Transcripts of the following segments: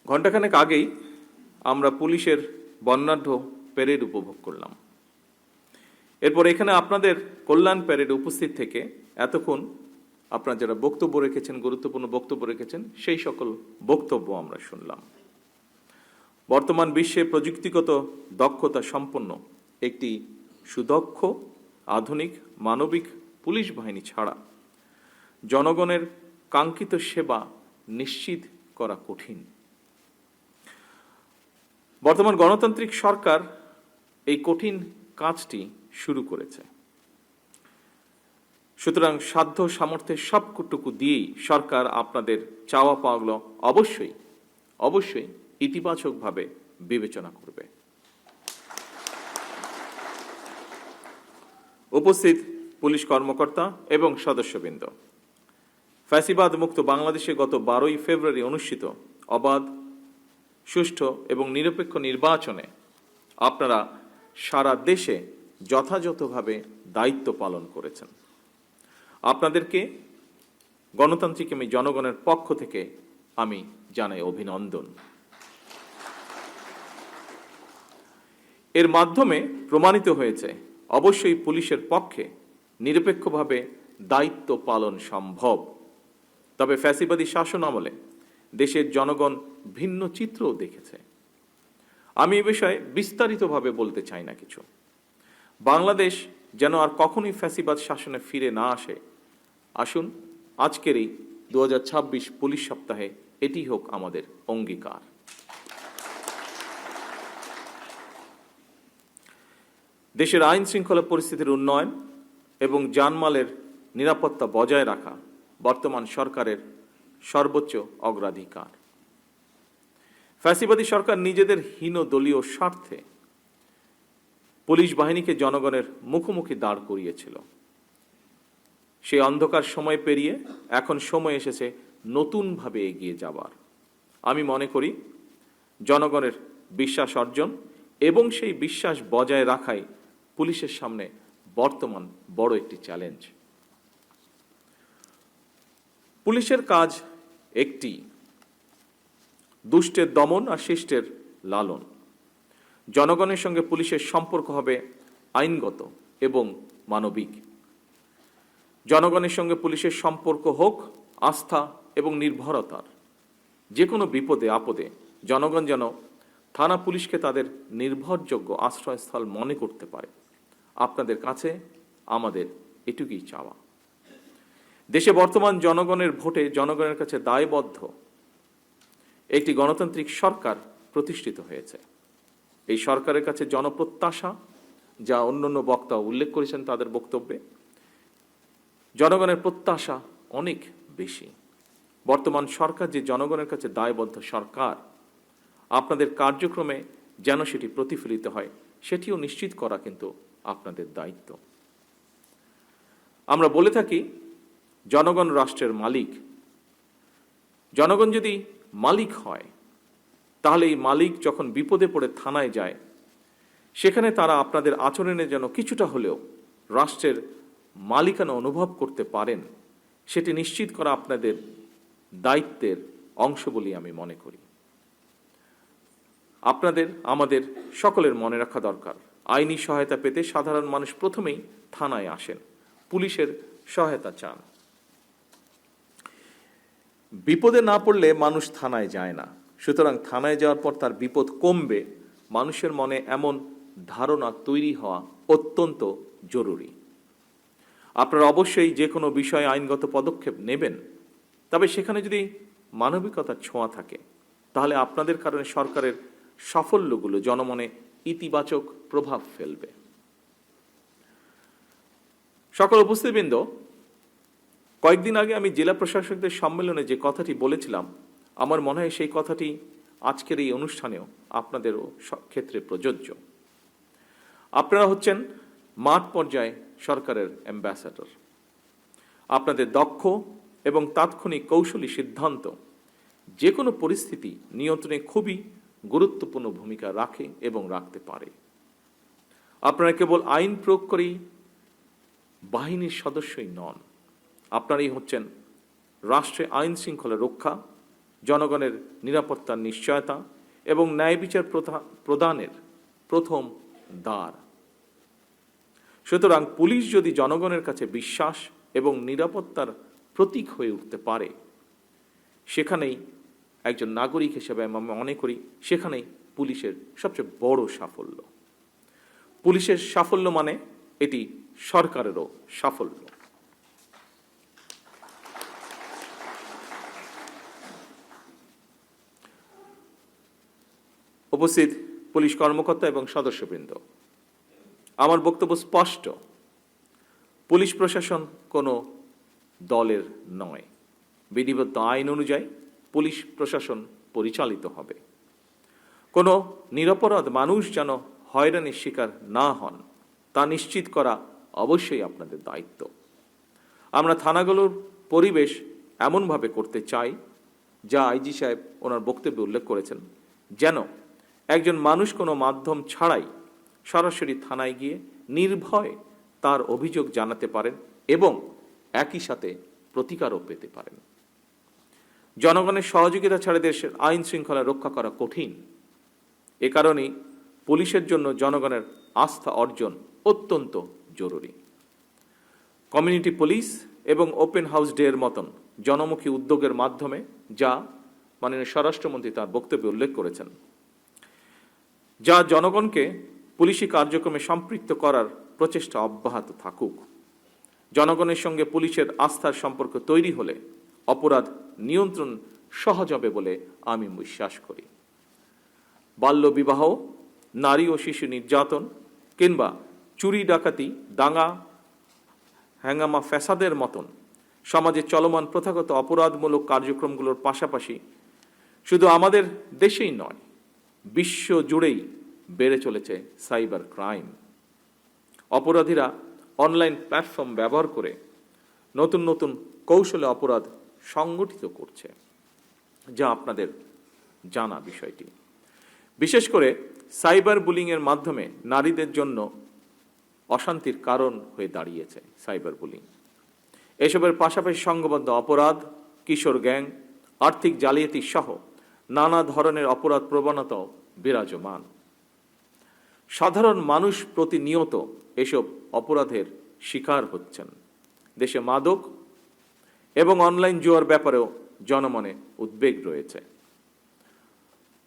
ঘণ্টাখানেক আগেই আমরা পুলিশের বর্ণাঢ্য প্যারেড উপভোগ করলাম। এরপর এখানে আপনাদের কল্যাণ প্যারেডে উপস্থিত থেকে এতক্ষণ আপনারা যারা বক্তব্য রেখেছেন, গুরুত্বপূর্ণ বক্তব্য রেখেছেন, সেই সকল বক্তব্য আমরা শুনলাম। বর্তমান বিশ্বে প্রযুক্তিগত দক্ষতা সম্পন্ন একটি সুদক্ষ, আধুনিক, মানবিক পুলিশ বাহিনী ছাড়া জনগণের কাঙ্ক্ষিত সেবা নিশ্চিত করা কঠিন। বর্তমান গণতান্ত্রিক সরকার এই কঠিন কাজটি শুরু করেছে। সুতরাং সাধ্য সামর্থ্যের সবটুকু দিয়েই সরকার আপনাদের চাওয়া পাওয়াগুলো অবশ্যই ইতিবাচকভাবে বিবেচনা করবে। উপস্থিত পুলিশ কর্মকর্তা এবং সদস্যবৃন্দ, ফ্যাসিবাদ মুক্ত বাংলাদেশে গত 12ই ফেব্রুয়ারি অনুষ্ঠিত অবাধ, সুষ্ঠু এবং নিরপেক্ষ নির্বাচনে আপনারা সারা দেশে যথাযথভাবে দায়িত্ব পালন করেছেন। আপনাদেরকে গণতান্ত্রিক আমি জনগণের পক্ষ থেকে আমি জানাই অভিনন্দন। এর মাধ্যমে প্রমাণিত হয়েছে অবশ্যই পুলিশের পক্ষে নিরপেক্ষভাবে দায়িত্ব পালন সম্ভব। তবে ফ্যাসিবাদী শাসন আমলে দেশের জনগণ ভিন্ন চিত্রও দেখেছে। আমি এ বিষয়ে বিস্তারিতভাবে বলতে চাই না কিছু। বাংলাদেশ যেন আর কখনোই ফ্যাসিবাদ শাসনে ফিরে না আসে, আসুন আজকের এই 2026 পুলিশ সপ্তাহে এটি হোক আমাদের অঙ্গীকার। দেশের আইন শৃঙ্খলা পরিস্থিতির উন্নয়ন এবং জানমালের নিরাপত্তা বজায় রাখা বর্তমান সরকারের সর্বোচ্চ অগ্রাধিকার। ফ্যাসিবাদী সরকার নিজেদের হীন দলীয় স্বার্থে পুলিশ বাহিনীকে জনগণের মুখোমুখি দাঁড় করিয়েছিল। সেই অন্ধকার সময় পেরিয়ে এখন সময় এসেছে নতুনভাবে এগিয়ে যাবার। আমি মনে করি জনগণের বিশ্বাস অর্জন এবং সেই বিশ্বাস বজায় রাখাই পুলিশের সামনে বর্তমান বড় একটি চ্যালেঞ্জ। পুলিশের কাজ একটি, দুষ্টের দমন আর শিষ্টের লালন। জনগণের সঙ্গে পুলিশের সম্পর্ক হবে আইনগত এবং মানবিক। জনগণের সঙ্গে পুলিশের সম্পর্ক হোক আস্থা এবং নির্ভরতার। যে কোনো বিপদে আপদে জনগণ যেন থানা পুলিশকে তাদের নির্ভরযোগ্য আশ্রয়স্থল মনে করতে পারে। আপনাদের কাছে আমাদের এটুকুই চাওয়া। দেশে বর্তমান জনগণের ভোটে জনগণের কাছে দায়বদ্ধ একটি গণতান্ত্রিক সরকার প্রতিষ্ঠিত হয়েছে। এই সরকারের কাছে জনপ্রত্যাশা, যা অন্যান্য বক্তা উল্লেখ করেছেন তাদের বক্তব্যে, জনগণের প্রত্যাশা অনেক বেশি। বর্তমান সরকার যে জনগণের কাছে দায়বদ্ধ সরকার, আপনাদের কার্যক্রমে যেন সেটি প্রতিফলিত হয় সেটিও নিশ্চিত করা কিন্তু আপনাদের দায়িত্ব। আমরা বলে থাকি জনগণ রাষ্ট্রের মালিক। জনগণ যদি মালিক হয় তাহলে এই মালিক যখন বিপদে পড়ে থানায় যায় সেখানে তারা আপনাদের আচরণে যেন কিছুটা হলেও রাষ্ট্রের মালিকানা অনুভব করতে পারেন, সেটি নিশ্চিত করা আপনাদের দায়িত্বের অংশ বলে আমি মনে করি। আপনাদের আমাদের সকলের মনে রাখা দরকার, আইনি সহায়তা পেতে সাধারণ মানুষ প্রথমেই থানায় আসেন, পুলিশের সহায়তা চান। বিপদে না পড়লে মানুষ থানায় যায় না। সুতরাং থানায় যাওয়ার পর তার বিপদ কমবে, মানুষের মনে এমন ধারণা তৈরি হওয়া অত্যন্ত জরুরি। আপনারা অবশ্যই যে কোনো বিষয়ে আইনগত পদক্ষেপ নেবেন, তবে সেখানে যদি মানবিকতার ছোঁয়া থাকে তাহলে আপনাদের কারণে সরকারের সাফল্যগুলো জনমনে ইতিবাচক প্রভাব ফেলবে। সকল উপস্থিতবৃন্দ, কয়েকদিন আগে আমি জেলা প্রশাসকদের সম্মেলনে যে কথাটি বলেছিলাম, আমার মনে হয় সেই কথাটি আজকের এই অনুষ্ঠানেও আপনাদেরও ক্ষেত্রে প্রযোজ্য। আপনারা হচ্ছেন মাঠ পর্যায়ে সরকারের অ্যাম্বাসাডর। আপনাদের দক্ষ এবং তাৎক্ষণিক কৌশলী সিদ্ধান্ত যে কোনো পরিস্থিতি নিয়ন্ত্রণে খুবই গুরুত্বপূর্ণ ভূমিকা রাখে এবং রাখতে পারে। আপনারা কেবল আইন প্রয়োগ করেই বাহিনীর সদস্যই নন, আপনারাই হচ্ছেন রাষ্ট্রে আইন শৃঙ্খলা রক্ষা, জনগণের নিরাপত্তার নিশ্চয়তা এবং ন্যায় বিচার প্রদানের প্রথম দ্বার। সুতরাং পুলিশ যদি জনগণের কাছে বিশ্বাস এবং নিরাপত্তার প্রতীক হয়ে উঠতে পারে, সেখানেই একজন নাগরিক হিসেবে আমি মনে করি সেখানেই পুলিশের সবচেয়ে বড় সাফল্য। পুলিশের সাফল্য মানে এটি সরকারেরও সাফল্য। উপস্থিত পুলিশ কর্মকর্তা এবং সদস্যবৃন্দ, আমার বক্তব্য স্পষ্ট। পুলিশ প্রশাসন কোনো দলের নয়। বিধিবদ্ধ আইন অনুযায়ী পুলিশ প্রশাসন পরিচালিত হবে। কোনো নিরপরাধ মানুষ যেন হয়রানির শিকার না হন তা নিশ্চিত করা অবশ্যই আপনাদের দায়িত্ব। আমরা থানাগুলোর পরিবেশ এমনভাবে করতে চাই, যা আইজি সাহেব ওনার বক্তব্যে উল্লেখ করেছেন, যেন একজন মানুষ কোনো মাধ্যম ছাড়াই সরাসরি থানায় গিয়ে নির্ভয়ে তার অভিযোগ জানাতে পারেন এবং একই সাথে প্রতিকারও পেতে পারেন। জনগণের সহযোগিতা ছাড়া দেশের আইন শৃঙ্খলা রক্ষা করা কঠিন। এ কারণেই পুলিশের জন্য জনগণের আস্থা অর্জন অত্যন্ত জরুরি। কমিউনিটি পুলিশ এবং ওপেন হাউস ডে এর মতন জনমুখী উদ্যোগের মাধ্যমে, যা মাননীয় স্বরাষ্ট্রমন্ত্রী তার বক্তব্যে উল্লেখ করেছেন, যা জনগণকে পুলিশি কার্যক্রমে সম্পৃক্ত করার প্রচেষ্টা অব্যাহত থাকুক। জনগণের সঙ্গে পুলিশের আস্থার সম্পর্ক তৈরি হলে অপরাধ নিয়ন্ত্রণ সহজ হবে বলে আমি বিশ্বাস করি। বাল্যবিবাহ, নারী ও শিশু নির্যাতন কিংবা চুরি ডাকাতি, দাঙ্গা হ্যাঙ্গামা ফ্যাসাদের মতন সমাজে চলমান প্রথাগত অপরাধমূলক কার্যক্রমগুলোর পাশাপাশি শুধু আমাদের দেশেই নয়, বিশ্ব জুড়েই বেড়ে চলেছে সাইবার ক্রাইম। অপরাধীরা অনলাইন প্ল্যাটফর্ম ব্যবহার করে নতুন নতুন কৌশলে অপরাধ সংগঠিত করছে, যা আপনাদের জানা বিষয়টি। বিশেষ করে সাইবার বুলিংয়ের মাধ্যমে নারীদের জন্য অশান্তির কারণ হয়ে দাঁড়িয়েছে সাইবার বুলিং। এসবের পাশাপাশি সংঘবদ্ধ অপরাধ, কিশোর গ্যাং, আর্থিক জালিয়াতি সহ নানা ধরনের অপরাধ প্রবণতাও বিরাজমান। সাধারণ মানুষ প্রতিনিয়ত এসব অপরাধের শিকার হচ্ছেন। দেশে মাদক এবং অনলাইন জুয়ার ব্যাপারেও জনমনে উদ্বেগ রয়েছে।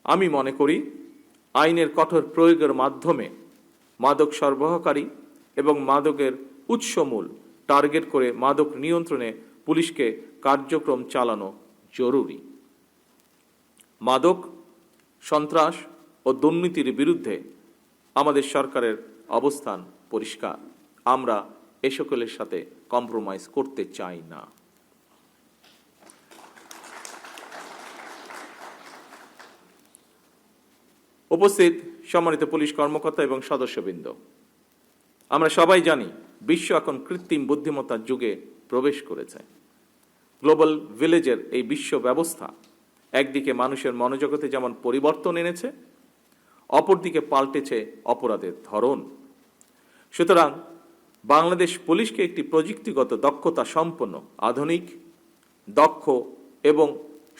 আমি মনে করি আইনের কঠোর প্রয়োগের মাধ্যমে মাদক সরবরাহকারী এবং মাদকের উৎসমূল টার্গেট করে মাদক নিয়ন্ত্রণে পুলিশকে কার্যক্রম চালানো জরুরি। মাদক, সন্ত্রাস ও দুর্নীতির বিরুদ্ধে আমাদের সরকারের অবস্থান পরিষ্কার। আমরা এ সকলের সাথে কম্প্রোমাইজ করতে চাই না। উপস্থিত সম্মানিত পুলিশ কর্মকর্তা এবং সদস্যবৃন্দ, আমরা সবাই জানি বিশ্ব এখন কৃত্রিম বুদ্ধিমত্তার যুগে প্রবেশ করেছে। গ্লোবাল ভিলেজের এই বিশ্ব ব্যবস্থা একদিকে মানুষের মনোজগতে যেমন পরিবর্তন এনেছে, অপরদিকে পাল্টেছে অপরাধের ধরন। সুতরাং বাংলাদেশ পুলিশকে একটি প্রযুক্তিগত দক্ষতা সম্পন্ন, আধুনিক, দক্ষ এবং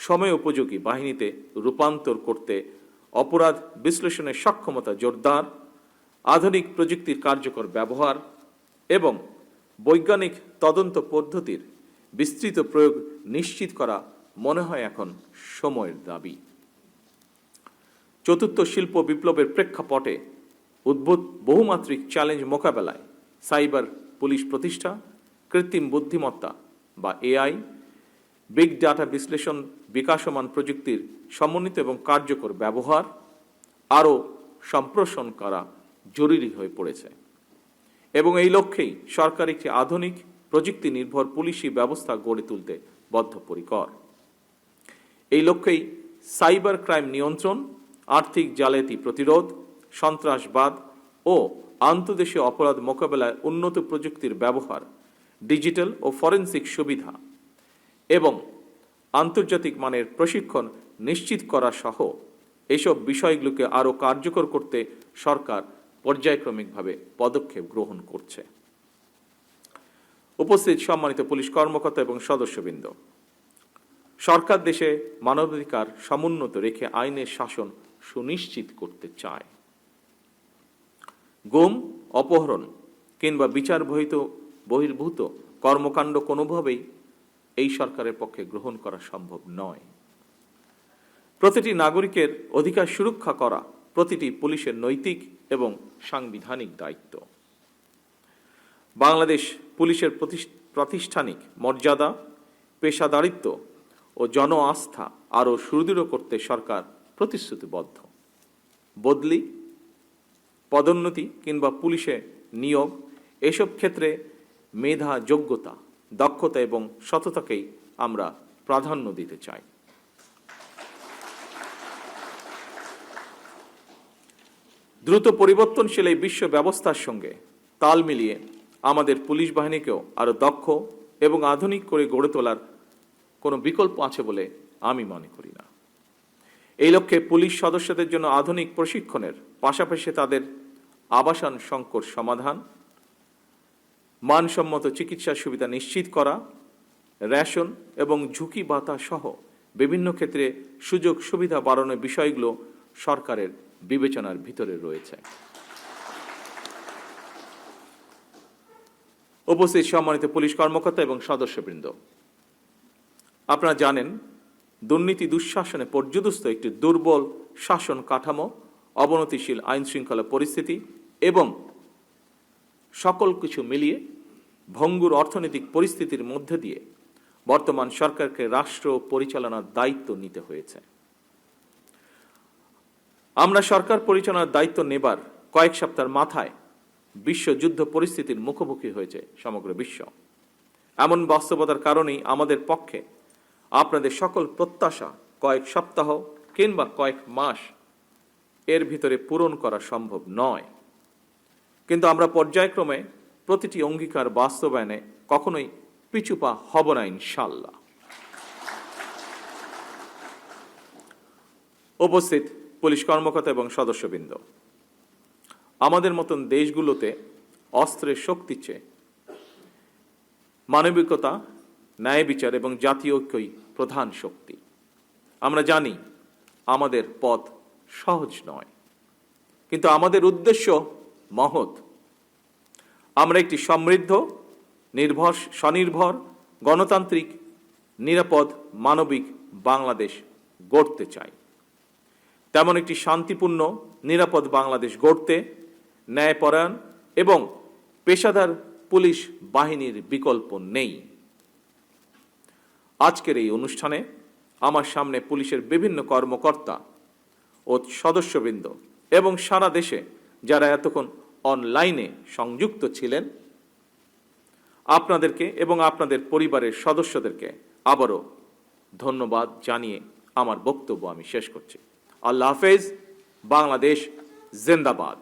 সময় উপযোগী বাহিনীতে রূপান্তর করতে অপরাধ বিশ্লেষণের সক্ষমতা জোরদার, আধুনিক প্রযুক্তির কার্যকর ব্যবহার এবং বৈজ্ঞানিক তদন্ত পদ্ধতির বিস্তৃত প্রয়োগ নিশ্চিত করা মনে হয় এখন সময়ের দাবি। চতুর্থ শিল্প বিপ্লবের প্রেক্ষাপটে উদ্ভূত বহুমাত্রিক চ্যালেঞ্জ মোকাবেলায় সাইবার পুলিশ প্রতিষ্ঠা, কৃত্রিম বুদ্ধিমত্তা বা এআই, বিগ ডাটা বিশ্লেষণ, বিকাশমান প্রযুক্তির সমন্বিত এবং কার্যকর ব্যবহার আরও সম্প্রসারণ করা জরুরি হয়ে পড়েছে এবং এই লক্ষ্যেই সরকার একটি আধুনিক প্রযুক্তি নির্ভর পুলিশি ব্যবস্থা গড়ে তুলতে বদ্ধপরিকর। এই লক্ষ্যেই সাইবার ক্রাইম নিয়ন্ত্রণ, আর্থিক জালিয়াতি প্রতিরোধ, সন্ত্রাসবাদ ও আন্তর্দেশীয় অপরাধ মোকাবেলায় উন্নত প্রযুক্তির ব্যবহার, ডিজিটাল ও ফরেনসিক সুবিধা এবং আন্তর্জাতিক মানের প্রশিক্ষণ নিশ্চিত করা সহ এসব বিষয়গুলোকে আরও কার্যকর করতে সরকার পর্যায়ক্রমিকভাবে পদক্ষেপ গ্রহণ করছে। উপস্থিত সম্মানিত পুলিশ কর্মকর্তা এবং সদস্যবৃন্দ, সরকার দেশে মানবাধিকার সমুন্নত রেখে আইনের শাসন সুনিশ্চিত করতে চায়। গুম, অপহরণ কিংবা বিচার বহির্ভূত কর্মকাণ্ড কোনোভাবেই এই সরকারের পক্ষে গ্রহণ করা সম্ভব নয়। প্রতিটি নাগরিকের অধিকার সুরক্ষা করা প্রতিটি পুলিশের নৈতিক এবং সাংবিধানিক দায়িত্ব। বাংলাদেশ পুলিশের প্রাতিষ্ঠানিক মর্যাদা, পেশাদারিত্ব ও জন আস্থা আরও সুদৃঢ় করতে সরকার প্রতিশ্রুতিবদ্ধ। বদলি, পদোন্নতি কিংবা পুলিশে নিয়োগ এসব ক্ষেত্রে মেধা, যোগ্যতা, দক্ষতা এবং সততাকেই আমরা প্রাধান্য দিতে চাই। দ্রুত পরিবর্তনশীল এই বিশ্ব ব্যবস্থার সঙ্গে তাল মিলিয়ে আমাদের পুলিশ বাহিনীকেও আরও দক্ষ এবং আধুনিক করে গড়ে তোলার কোনো বিকল্প আছে বলে আমি মনে করি না। এই লক্ষ্যে পুলিশ সদস্যদের জন্য আধুনিক প্রশিক্ষণের পাশাপাশি তাদের আবাসন সংকট সমাধান, মানসম্মত চিকিৎসা সুবিধা নিশ্চিত করা, রেশন এবং ঝুঁকি ভাতা সহ বিভিন্ন ক্ষেত্রে সুযোগ সুবিধা বাড়ানোর বিষয়গুলো সরকারের বিবেচনার ভিতরে রয়েছে। উপস্থিত সম্মানিত পুলিশ কর্মকর্তা এবং সদস্যবৃন্দ, আপনারা জানেন দুর্নীতি দুঃশাসনে পর্যুদস্ত একটি দুর্বল শাসন কাঠামো, অবনতিশীল আইন শৃঙ্খলা পরিস্থিতি এবং সকল কিছু মিলিয়ে ভঙ্গুর অর্থনৈতিক পরিস্থিতির মধ্যে দিয়ে বর্তমান সরকারকে রাষ্ট্র পরিচালনার দায়িত্ব নিতে হয়েছে। আমরা সরকার পরিচালনার দায়িত্ব নেবার কয়েক সপ্তাহের মাথায় বিশ্বযুদ্ধ পরিস্থিতির মুখোমুখি হয়েছে সমগ্র বিশ্ব। এমন বাস্তবতার কারণেই আমাদের পক্ষে আপনাদের সকল প্রত্যাশা কয়েক সপ্তাহ কিংবা কয়েক মাস এর ভিতরে পূরণ করা সম্ভব নয়, কিন্তু আমরা পর্যায়ক্রমে প্রতিটি অঙ্গীকার বাস্তবায়নে কখনোই পিছুপা হব না ইনশাল্লাহ। উপস্থিত পুলিশ কর্মকর্তা এবং সদস্যবৃন্দ, আমাদের মতন দেশগুলোতে অস্ত্রের শক্তি চেয়ে মানবিকতা, ন্যায় বিচার এবং জাতীয় ঐক্যই প্রধান শক্তি। আমরা জানি আমাদের পথ সহজ নয়, কিন্তু আমাদের উদ্দেশ্য মহৎ। আমরা একটি সমৃদ্ধ, স্বনির্ভর, গণতান্ত্রিক, নিরাপদ, মানবিক বাংলাদেশ গড়তে চাই। তেমন একটি শান্তিপূর্ণ, নিরাপদ বাংলাদেশ গড়তে ন্যায়পরায়ণ এবং পেশাদার পুলিশ বাহিনীর বিকল্প নেই। আজকের এই অনুষ্ঠানে আমার সামনে পুলিশের বিভিন্ন কর্মকর্তা ও সদস্যবৃন্দ এবং সারা দেশে যারা এতক্ষণ অনলাইনে সংযুক্ত ছিলেন, আপনাদেরকে এবং আপনাদের পরিবারের সদস্যদেরকে আবারও ধন্যবাদ জানিয়ে আমার বক্তব্য আমি শেষ করছি। আল্লাহ হাফেজ। বাংলাদেশ জিন্দাবাদ।